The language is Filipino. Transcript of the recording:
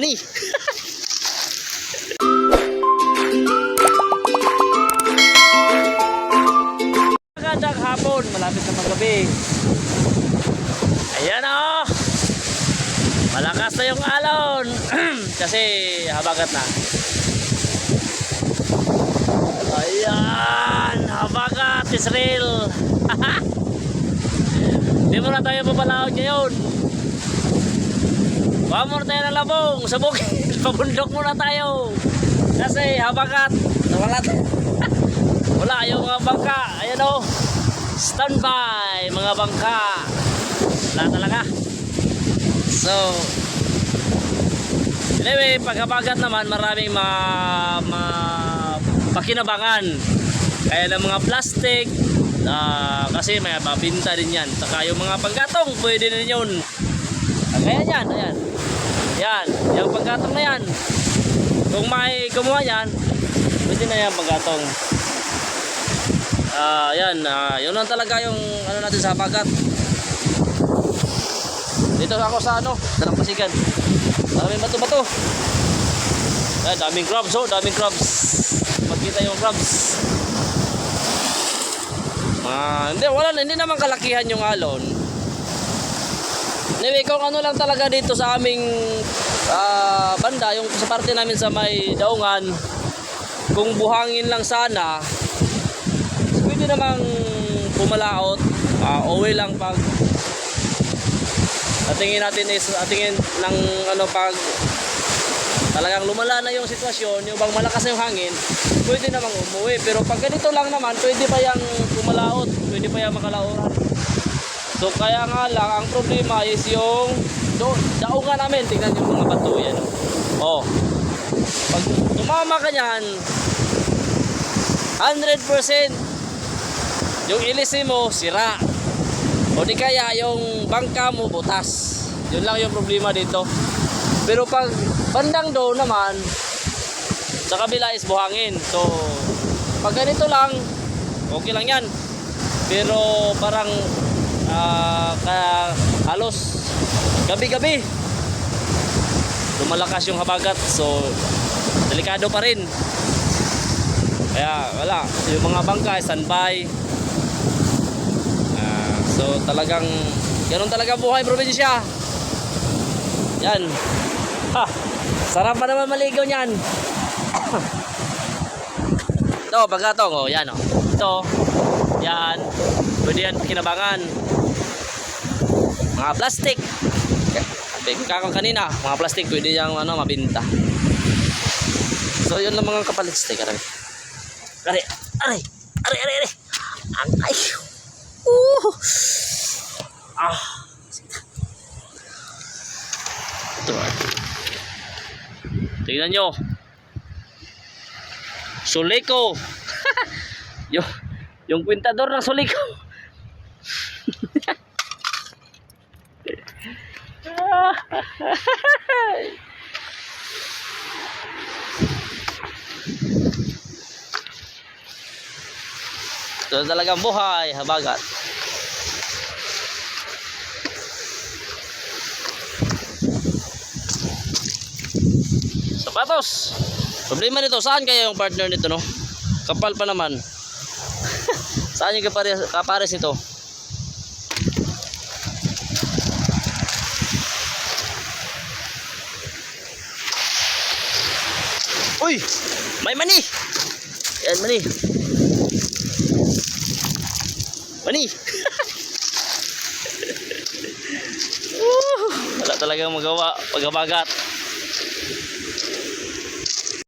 Mani! Magandang hapon, malapit na magabi. Ayan o! Malakas na yung alon. Kasi habagat na. Ayan! Habagat, Israel! Hindi mo na tayo papalawag ngayon. Pamor tayo ng labong sa bukid. Pabundok muna tayo. Kasi habagat. Wala yung mga bangka. Ayan o. Standby mga bangka. Wala talaga. So anyway, pag habagat naman maraming pakinabangan. Kaya ng mga plastic, kasi may mabinta din yan. Saka yung mga panggatong pwede din yun. Kaya yan, ayan. Yan, yung panggatong na yan. Kung may gumawa yan, pwede na yan panggatong. Yan, yun lang talaga yung ano natin sa habagat. Dito ako sa Dalampasigan. Maraming bato-bato. Yan, daming crabs, daming crabs. Magkita yung crabs. Hindi naman kalakihan yung alon. Anyway, kung ano lang talaga dito sa aming banda, yung sa parte namin sa may daungan, kung buhangin lang sana, pwede namang pumalaot, uwi lang pag atingin ng pag talagang lumala na yung sitwasyon, yung bang malakas na yung hangin, pwede namang umuwi. Pero pag ganito lang naman, pwede pa yung pumalaot, pwede pa yung makalauran. So kaya nga lang, ang problema is yung daungan namin. Tingnan yung mga bato yan. Pag tumama ka nyan, 100% yung ilisin mo sira, o di kaya yung bangka mo butas. Yun lang yung problema dito. Pero pag bandang doon naman, sa kabila is buhangin. So pag ganito lang, okay lang yan. Pero parang halos gabi-gabi lumalakas yung habagat, so delikado pa rin. Kaya wala, yung mga bangka standby. So talagang ganun talaga buhay probinsya. Yan. Sarap pa naman maligaw niyan. Ito, pagkatong, yan ito, yan, pwede yan kinabangan. Mga plastic, kakang kanina, mga plastic pwede yung mabinta. So yun lang mga kapalistik. Aray, ang ayo. Ito, tingnan nyo, Suliko. yung kwintador ng Suliko. Ito talagang buhay habagat. Sapatos. Problema nito, saan kaya yung partner nito, no? Kapal pa naman. Saan yung kapares nito? Uy! May mani! Yan, mani. Mani! Wala talagang magawa pag habagat.